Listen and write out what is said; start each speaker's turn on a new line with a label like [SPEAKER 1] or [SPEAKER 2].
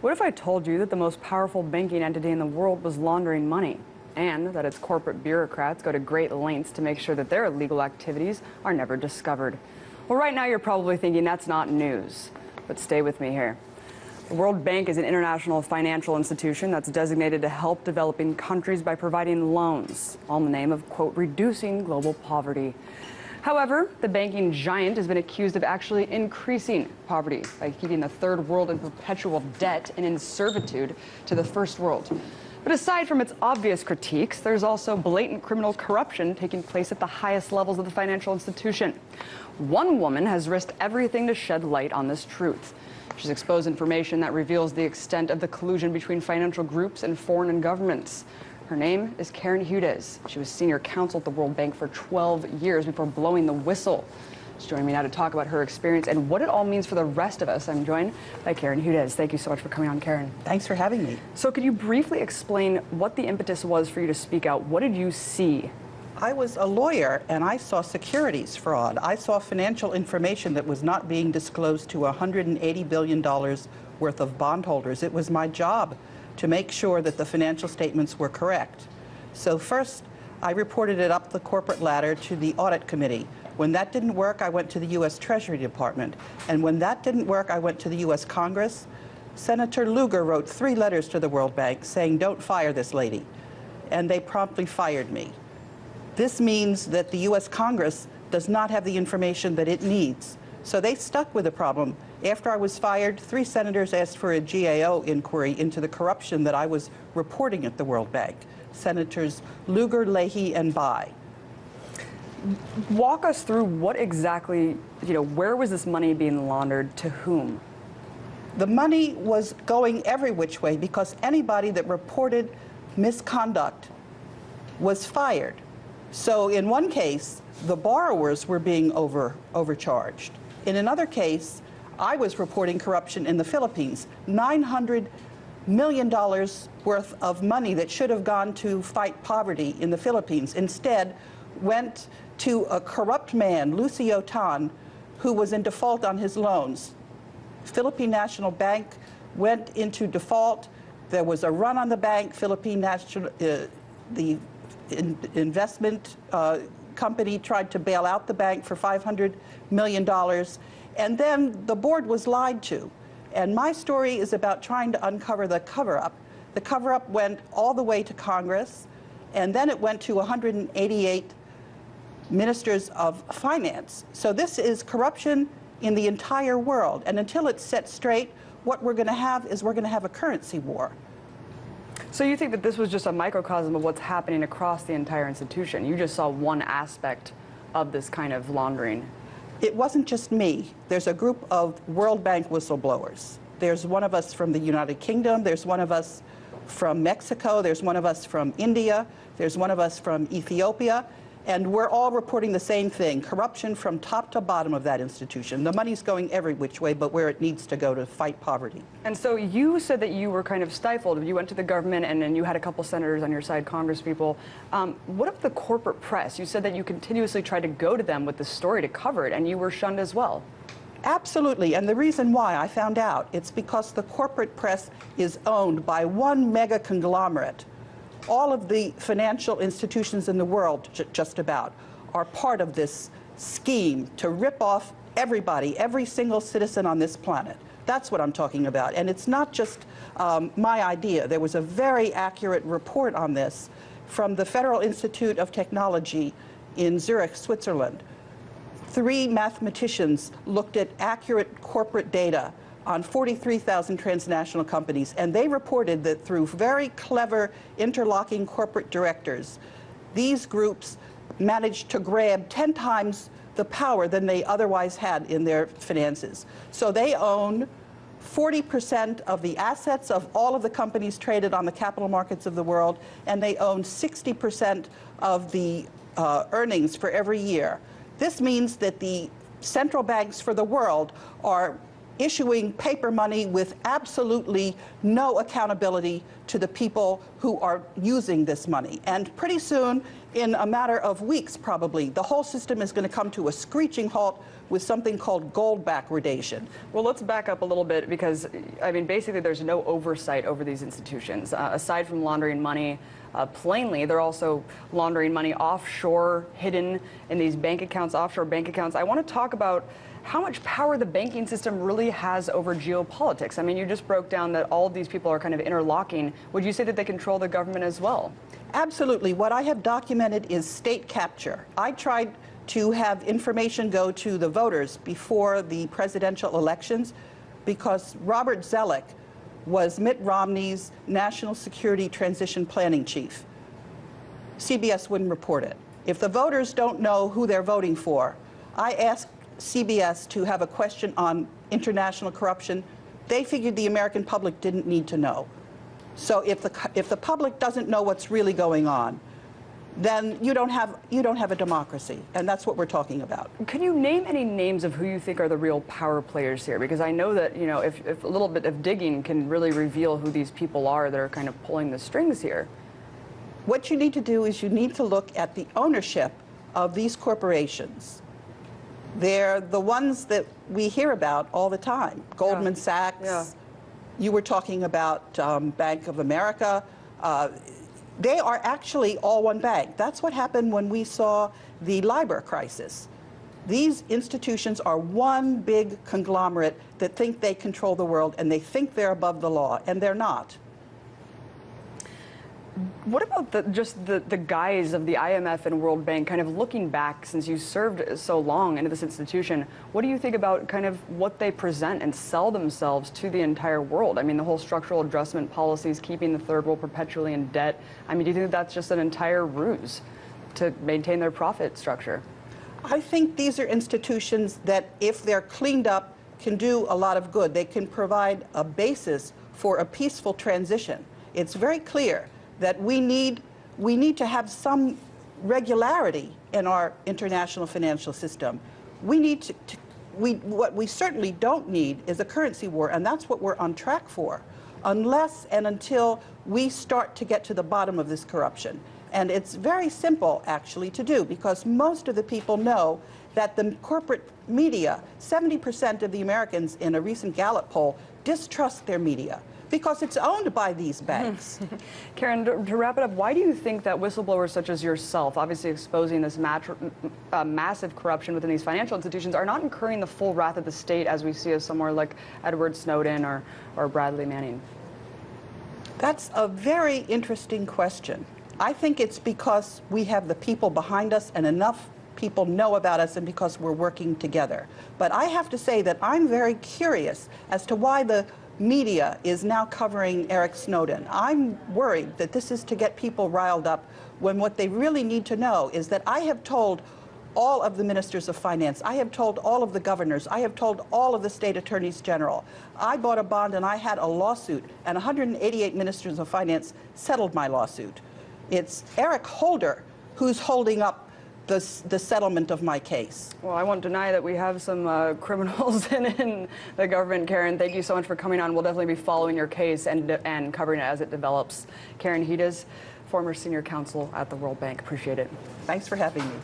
[SPEAKER 1] What if I told you that the most powerful banking entity in the world was laundering money, and that its corporate bureaucrats go to great lengths to make sure that their illegal activities are never discovered? Well, right now you're probably thinking that's not news, but stay with me here. The World Bank is an international financial institution that's designated to help developing countries by providing loans, all in the name of, quote, reducing global poverty. However, the banking giant has been accused of actually increasing poverty by keeping the third world in perpetual debt and in servitude to the first world. But aside from its obvious critiques, there's also blatant criminal corruption taking place at the highest levels of the financial institution. One woman has risked everything to shed light on this truth. She's exposed information that reveals the extent of the collusion between financial groups and foreign governments. Her name is Karen Hudes. She was senior counsel at the World Bank for 12 years before blowing the whistle. She's joining me now to talk about her experience and what it all means for the rest of us. I'm joined by Karen Hudes. Thank you so much for coming on, Karen.
[SPEAKER 2] Thanks for having me.
[SPEAKER 1] So could you briefly explain what the impetus was for you to speak out? What did you see?
[SPEAKER 2] I was a lawyer and I saw securities fraud. I saw financial information that was not being disclosed to $180 billion worth of bondholders. It was my job to make sure that the financial statements were correct. So first, I reported it up the corporate ladder to the audit committee. When that didn't work, I went to the U.S. Treasury Department. And when that didn't work, I went to the U.S. Congress. Senator Lugar wrote 3 letters to the World Bank saying, don't fire this lady. And they promptly fired me. This means that the U.S. Congress does not have the information that it needs. So they stuck with the problem. After I was fired, 3 senators asked for a GAO inquiry into the corruption that I was reporting at the World Bank. Senators Lugar, Leahy, and Bai.
[SPEAKER 1] Walk us through what exactly, where was this money being laundered, to whom?
[SPEAKER 2] The money was going every which way because anybody that reported misconduct was fired. So in one case, the borrowers were being overcharged. In another case, I was reporting corruption in the Philippines. $900 million worth of money that should have gone to fight poverty in the Philippines instead went to a corrupt man, Lucio Tan, who was in default on his loans. Philippine National Bank went into default. There was a run on the bank. Philippine National, the investment company tried to bail out the bank for $500 million. And then the board was lied to. And my story is about trying to uncover the cover-up. The cover-up went all the way to Congress, and then it went to 188 ministers of finance. So this is corruption in the entire world. And until it's set straight, what we're going to have is we're going to have a currency war.
[SPEAKER 1] So you think that this was just a microcosm of what's happening across the entire institution? You just saw one aspect of this kind of laundering.
[SPEAKER 2] It wasn't just me. There's a group of World Bank whistleblowers. There's one of us from the United Kingdom. There's one of us from Mexico. There's one of us from India. There's one of us from Ethiopia. And we're all reporting the same thing, corruption from top to bottom of that institution. The money's going every which way, but where it needs to go to fight poverty.
[SPEAKER 1] And so you said that you were kind of stifled. You went to the government and then you had a couple senators on your side, congresspeople. What of the corporate press? You said that you continuously tried to go to them with the story to cover it, and you were shunned as well.
[SPEAKER 2] Absolutely, and the reason why I found out, it's because the corporate press is owned by one mega conglomerate. All of the financial institutions in the world, just about, are part of this scheme to rip off everybody, every single citizen on this planet. That's what I'm talking about. And it's not just my idea. There was a very accurate report on this from the Federal Institute of Technology in Zurich, Switzerland. 3 mathematicians looked at accurate corporate data on 43,000 transnational companies, and they reported that through very clever interlocking corporate directors, these groups managed to grab 10 times the power than they otherwise had in their finances. So they own 40% of the assets of all of the companies traded on the capital markets of the world, and they own 60% of the earnings for every year. This means that the central banks for the world are issuing paper money with absolutely no accountability to the people who are using this money. And pretty soon, in a matter of weeks probably, the whole system is going to come to a screeching halt with something called gold backwardation.
[SPEAKER 1] Well, let's back up a little bit because, I mean, basically there's no oversight over these institutions. Aside from laundering money, plainly, they're also laundering money offshore, hidden in these bank accounts, offshore bank accounts. I want to talk about how much power the banking system really has over geopolitics. I mean, you just broke down that all of these people are kind of interlocking. Would you say that they control the government as well?
[SPEAKER 2] Absolutely. What I have documented is state capture. I tried to have information go to the voters before the presidential elections because Robert Zellick was Mitt Romney's National Security Transition Planning Chief. CBS wouldn't report it. If the voters don't know who they're voting for, I asked CBS to have a question on international corruption. They figured the American public didn't need to know. So if the public doesn't know what's really going on, then you don't have a democracy, and that's what we're talking about.
[SPEAKER 1] Can you name any names of who you think are the real power players here? Because I know that, you know, if a little bit of digging can really reveal who these people are that are kind of pulling the strings here.
[SPEAKER 2] What you need to do is you need to look at the ownership of these corporations. They're the ones that we hear about all the time. Goldman Sachs.
[SPEAKER 1] Yeah.
[SPEAKER 2] You were talking about Bank of America. They are actually all one bank. That's what happened when we saw the LIBOR crisis. These institutions are one big conglomerate that think they control the world, and they think they're above the law, and they're not.
[SPEAKER 1] What about just the guise of the IMF and World Bank, kind of looking back since you served so long into this institution? What do you think about kind of what they present and sell themselves to the entire world? I mean, the whole structural adjustment policies, keeping the third world perpetually in debt. I mean, do you think that's just an entire ruse to maintain their profit structure?
[SPEAKER 2] I think these are institutions that, if they're cleaned up, can do a lot of good. They can provide a basis for a peaceful transition. It's very clear that we need to have some regularity in our international financial system. We need what we certainly don't need is a currency war, and that's what we're on track for, unless and until we start to get to the bottom of this corruption. And it's very simple, actually, to do, because most of the people know that the corporate media, 70% of the Americans in a recent Gallup poll, distrust their media, because it's owned by these banks.
[SPEAKER 1] Karen, to wrap it up, why do you think that whistleblowers such as yourself, obviously exposing this massive corruption within these financial institutions, are not incurring the full wrath of the state as we see as somewhere like Edward Snowden or Bradley Manning?
[SPEAKER 2] That's a very interesting question. I think it's because we have the people behind us and enough people know about us, and because we're working together. But I have to say that I'm very curious as to why the media is now covering Eric Snowden. I'm worried that this is to get people riled up, when what they really need to know is that I have told all of the ministers of finance, I have told all of the governors, I have told all of the state attorneys general. I bought a bond and I had a lawsuit, and 188 ministers of finance settled my lawsuit. It's Eric Holder who's holding up the settlement of my case.
[SPEAKER 1] Well, I won't deny that we have some criminals in the government. Karen, thank you so much for coming on. We'll definitely be following your case and covering it as it develops. Karen Hedges, former senior counsel at the World Bank. Appreciate it.
[SPEAKER 2] Thanks for having me.